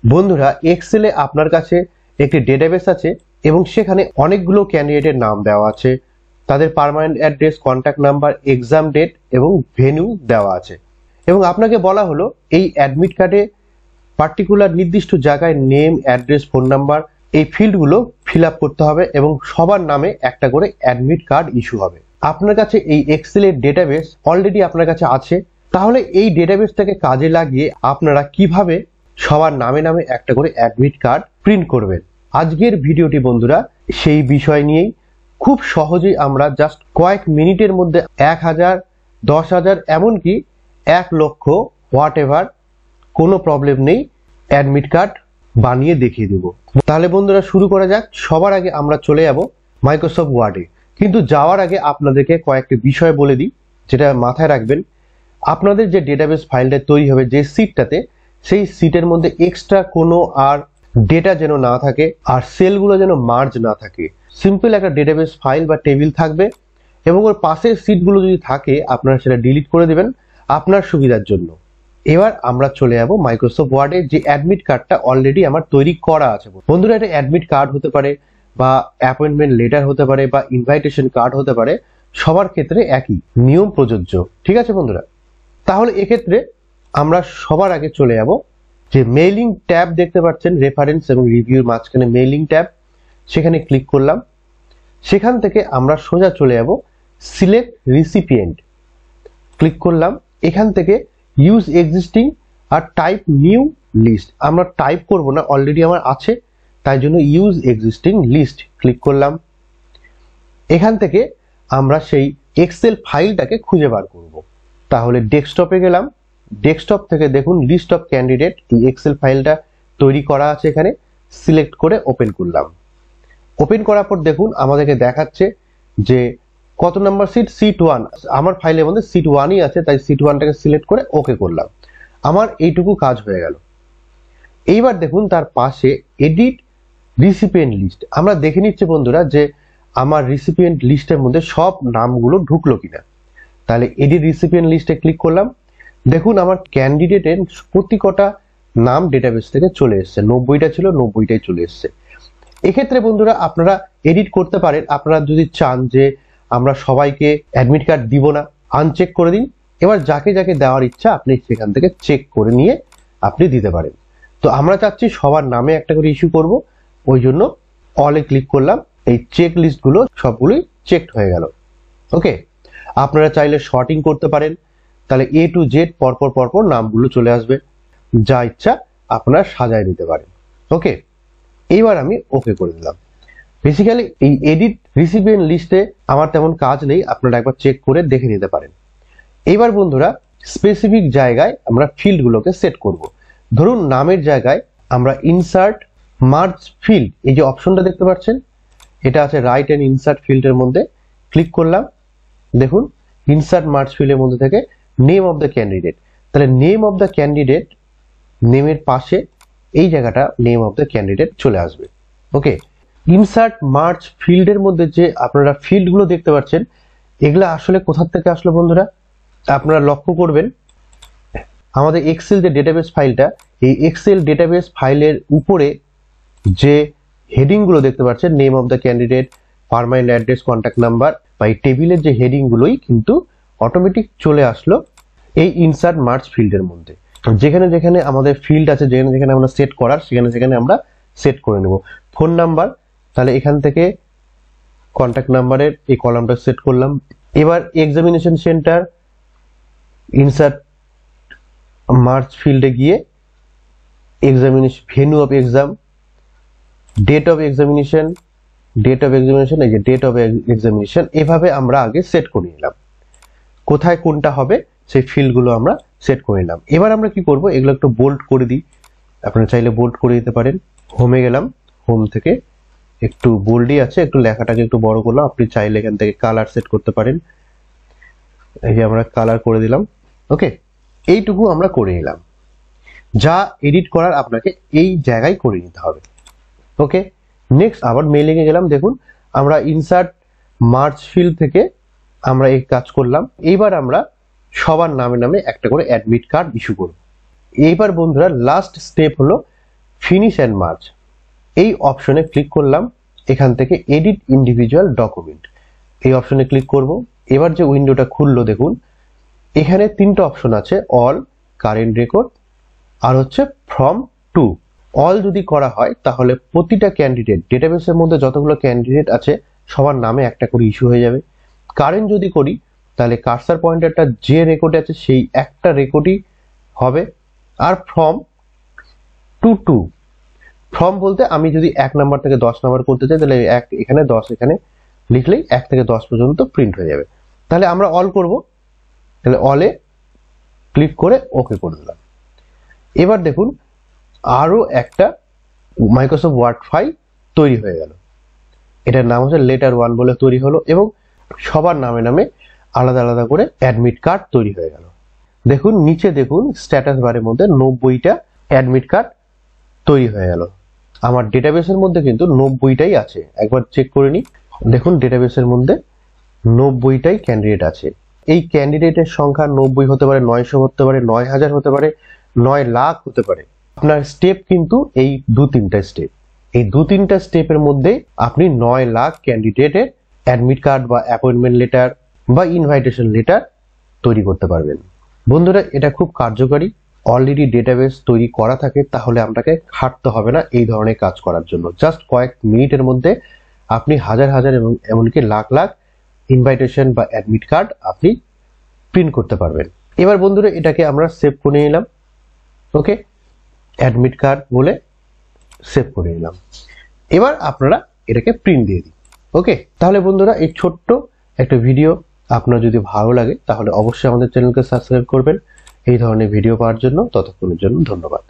বন্ধুরা, এক্সেলে আপনার কাছে একটি ডেটাবেস আছে এবং সেখানে অনেকগুলো ক্যান্ডিডেটের নাম দেওয়া আছে, তাদের permanent address, contact number, exam date এবং ভেন্যু দেওয়া আছে এবং আপনাকে বলা হলো এই অ্যাডমিট কার্ডে পার্টিকুলার নির্দিষ্ট জায়গায় নেম, অ্যাড্রেস, ফোন নাম্বার এই ফিল্ডগুলো ফিল আপ করতে হবে এবং সবার নামে একটা করে অ্যাডমিট কার্ড ইস্যু হবে। আপনার কাছে এই এক্সেলের ডেটাবেস অলরেডি আপনার কাছে আছে, তাহলে এই ডেটাবেসটাকে কাজে লাগিয়ে আপনারা কিভাবে সবার নামে নামে একটা করে অ্যাডমিট কার্ড প্রিন্ট করবেন, আজকের ভিডিওটি বন্ধুরা সেই বিষয় নিয়েই। খুব সহজেই আমরা জাস্ট কয়েক মিনিটের মধ্যে 1000, 10,000 এমনকি 1 লক্ষ হোয়াট এভার কোনো প্রবলেম নেই অ্যাডমিট কার্ড বানিয়ে দেখিয়ে দেব। তাহলে বন্ধুরা শুরু করা যাক। সবার আগে আমরা চলে যাব মাইক্রোসফট ওয়ার্ডে, কিন্তু যাওয়ার আগে আপনাদেরকে কয়েকটি বিষয় বলে দিই যেটা মাথায় রাখবেন। আপনাদের যে ডেটাবেস ফাইলটা তৈরি হবে যে সিটটাতে, সেই সিটের মধ্যে এক্সট্রা কোনো আর ডেটা যেন না থাকে আর সেলগুলো যেন মার্জ না থাকে। সিম্পল একটা ডেটাবেস ফাইল বা টেবিল থাকবে এবং ওর পাশের সিটগুলো যদি থাকে আপনারা সেটা ডিলিট করে দেবেন আপনার সুবিধার জন্য। এবার আমরা চলে যাব মাইক্রোসফট ওয়ার্ডে, যে অ্যাডমিট কার্ডটা অলরেডি আমার তৈরি করা আছে। বন্ধুরা, এটা অ্যাডমিট কার্ড হতে পারে বা অ্যাপয়েন্টমেন্ট লেটার হতে পারে বা ইনভাইটেশন কার্ড হতে পারে, সবার ক্ষেত্রে একই নিয়ম প্রযোজ্য। ঠিক আছে বন্ধুরা, তাহলে এক্ষেত্রে আমরা সবার আগে চলে যাব যে মেইলিং ট্যাব দেখতে পাচ্ছেন, রেফারেন্স এবং রিভিউর মাঝখানে মেইলিং ট্যাব, সেখানে ক্লিক করলাম। সেখান থেকে আমরা সোজা চলে যাব সিলেক্ট রিসিপিয়েন্ট, ক্লিক করলাম। এখান থেকে ইউজ এক্সিস্টিং আর টাইপ নিউ লিস্ট, আমরা টাইপ করব না, অলরেডি আমার আছে, তাই জন্য ইউজ এক্সিস্টিং লিস্ট ক্লিক করলাম। এখান থেকে আমরা সেই এক্সেল ফাইলটাকে খুঁজে বার করব। তাহলে ডেস্কটপে গেলাম, ডেস্কটপ থেকে দেখুন লিস্ট অফ ক্যান্ডিডেট, এই এক্সেল ফাইলটা তৈরি করা আছে, এখানে সিলেক্ট করে ওপেন করলাম। ওপেন করার পর দেখুন আমাদেরকে দেখাচ্ছে যে কত নাম্বার সিট, সিট 1। আমার ফাইলের মধ্যে সিট 1ই আছে, তাই সিট 1টাকে সিলেক্ট করে ওকে করলাম। আমার এইটুকু কাজ হয়ে গেল। এইবার দেখুন তার পাশে এডিট রিসিপিয়েন্ট লিস্ট, আমরা দেখে নিচ্ছি বন্ধুরা যে আমার রিসিপিয়েন্ট লিস্টের মধ্যে সব নামগুলো ঢুকলো কিনা। তাহলে এডিট রিসিপিয়েন্ট লিস্টে ক্লিক করলাম। দেখুন আমার ক্যান্ডিডেটের প্রতি কটা নাম ডেটাবেস থেকে চলে এসছে, 90টা ছিল, 90টাই চলে এসছে। এক্ষেত্রে বন্ধুরা আপনারা এডিট করতে পারেন, আপনারা যদি চান যে আমরা সবাইকে অ্যাডমিট কার্ড দিব না, আনচেক করে দিন। এবার যাকে যাকে দেওয়ার ইচ্ছা আপনি সেখান থেকে চেক করে নিয়ে আপনি দিতে পারেন। তো আমরা চাচ্ছি সবার নামে একটা করে ইস্যু করব, ওই জন্য অলে ক্লিক করলাম। এই চেক লিস্টগুলো সবগুলোই চেকড হয়ে গেল। ওকে, আপনারা চাইলে শর্টিং করতে পারেন, তাহলে এ টু জেড পরপর পরপর নামগুলো চলে আসবে, যা ইচ্ছা আপনারা সাজায় নিতে পারেন। ওকে, এইবার আমি ওকে করে দিলাম। বেসিক্যালি এই এডিট রিসিপিয়েন্ট লিস্টে আমার তেমন কাজ নেই, আপনারা একবার চেক করে দেখে নিতে পারেন। এইবার বন্ধুরা স্পেসিফিক জায়গায় আমরা ফিল্ডগুলোকে সেট করব। ধরুন নামের জায়গায় আমরা ইনসার্ট মার্জ ফিল্ড, এই যে অপশনটা দেখতে পাচ্ছেন, এটা আছে রাইট এন্ড ইনসার্ট ফিল্ডের মধ্যে, ক্লিক করলাম। দেখুন ইনসার্ট মার্জ ফিল্ডের মধ্যে থেকে নেম অফ দ্য ক্যান্ডিডেট, তাহলে নেম অফ দ্য ক্যান্ডিডেট, নেমের পাশে এই জায়গাটা নেম অফ দ্য ক্যান্ডিডেট চলে আসবে। ওকে, ইনসার্ট মার্জ ফিল্ডের মধ্যে যে আপনারা ফিল্ডগুলো দেখতে পাচ্ছেন, এগুলা আসলে কোথা থেকে আসলো বন্ধুরা, আপনারা লক্ষ্য করবেন আমাদের এক্সেল যে ডেটাবেস ফাইলটা, এই এক্সেল ডেটাবেস ফাইলের উপরে যে হেডিং গুলো দেখতে পাচ্ছেন, name of the candidate, permanent address, contact number, বা এই টেবিলের যে হেডিং গুলোই কিন্তু অটোমেটিক চলে আসলো এই ইনসার্ট মার্জ ফিল্ডের মধ্যে। যেখানে যেখানে আমাদের ফিল্ড আছে, যেখানে যেখানে আমরা সেট করার, সেখানে সেখানে আমরা সেট করে নেব। ফোন নাম্বার, তাহলে এখান থেকে কন্ট্যাক্ট নাম্বারের এই কলামটা সেট করলাম। এবার এক্সামিনেশন সেন্টার, ইনসার্ট মার্জ ফিল্ডে গিয়ে examination, venue of exam, date of examination, date of examination, এই যে ডেট অফ এক্সামিনেশন, এভাবে আমরা আগে সেট করে নিলাম। কোথায় কোনটা হবে সেই ফিল্ডগুলো আমরা সেট করে নিলাম। এবার আমরা কি করব, এগুলো একটু বোল্ড করে দিই, আপনারা চাইলে বোল্ড করে দিতে পারেন। হোমে গেলাম, হোম থেকে একটু বোল্ডই আছে, একটু লেখাটাকে একটু বড় করলাম। আপনি চাইলে এখান থেকে কালার সেট করতে পারেন, এই যে আমরা কালার করে দিলাম। ওকে, এইটুকু আমরা করে নিলাম। যা এডিট করার আপনাকে এই জায়গায় করে নিতে হবে। ওকে, নেক্সট আবার মেইলিং এ গেলাম। দেখুন আমরা ইনসার্ট মার্জ ফিল্ড থেকে আমরা এই কাজ করলাম। এইবার আমরা সবার নামে নামে একটা করে অ্যাডমিট কার্ড ইস্যু করব। এইবার বন্ধুরা লাস্ট স্টেপ হলো ফিনিশ অ্যান্ড মার্জ এই অপশনে ক্লিক করলাম। এখান থেকে এডিট ইন্ডিভিজুয়াল ডকুমেন্ট এই অপশনে ক্লিক করব। এবার যে উইন্ডোটা খুললো দেখুন, এখানে তিনটা অপশন আছে, অল, কারেন্ট রেকর্ড আর হচ্ছে ফ্রম টু। অল যদি করা হয় তাহলে প্রতিটা ক্যান্ডিডেট, ডেটাবেসের মধ্যে যতগুলো ক্যান্ডিডেট আছে সবার নামে একটা করে ইস্যু হয়ে যাবে। কারেন্ট যদি করি তাহলে কার্সার পয়েন্টারটা যে রেকর্ডে আছে সেই একটা রেকর্ডই হবে। আর ফ্রম টু, ফ্রম বলতে আমি যদি 1 নাম্বার থেকে 10 নাম্বার করতে চাই তাহলে 1 এখানে 10 এখানে লিখলেই 1 থেকে 10 পর্যন্ত প্রিন্ট হয়ে যাবে। তাহলে আমরা অল করব, তাহলে অলে ক্লিক করে ওকে করে দিলাম। এবার দেখুন আরো একটা মাইক্রোসফট ওয়ার্ড ফাইল তৈরি হয়ে গেল। এটার নাম হচ্ছে লেটার 1 বলে তৈরি হলো এবং সবার নামে নামে আলাদা আলাদা করে অ্যাডমিট কার্ড তৈরি হয়ে গেল। দেখুন নিচে দেখুন স্ট্যাটাস বারের মধ্যে 90টা অ্যাডমিট কার্ড তৈরি হয়ে গেল। আমার ডেটাবেসের মধ্যে কিন্তু 90টাই আছে, একবার চেক করে নিই। দেখুন ডেটাবেসের মধ্যে 90টাই ক্যান্ডিডেট আছে। এই ক্যান্ডিডেটের সংখ্যা 90 হতে পারে, 900 হতে পারে, 9000 হতে পারে, 9 লাখ হতে পারে। আপনার স্টেপ কিন্তু এই 2-3টা স্টেপ। এই 2-3টা স্টেপের মধ্যে আপনি 9 লাখ ক্যান্ডিডেটের অ্যাডমিট কার্ড বা অ্যাপয়েন্টমেন্ট লেটার বা ইনভাইটেশন লেটার তৈরি করতে পারবেন। বন্ধুরা এটা খুব কার্যকারী। অলরেডি ডেটাবেস তৈরি করা থাকে তাহলে আপনাকে খাটতে হবে না এই ধরনের কাজ করার জন্য। জাস্ট কয়েক মিনিটের মধ্যে আপনি হাজার হাজার এবং এমনকি লাখ লাখ ইনভাইটেশন বা অ্যাডমিট কার্ড আপনি প্রিন্ট করতে পারবেন। এবার বন্ধুরা এটাকে আমরা সেভ করে নিলাম। ওকে, অ্যাডমিট কার্ড বলে সেভ করে নিলাম। এবার আপনারা এটাকে প্রিন্ট দিয়ে দিন। ওকে, তাহলে বন্ধুরা এই ছোট্ট একটা ভিডিও আপনার যদি ভালো লাগে তাহলে অবশ্যই আমাদের চ্যানেলকে সাবস্ক্রাইব করবেন এই ধরনের ভিডিও পাওয়ার জন্য। ততক্ষণের জন্য ধন্যবাদ।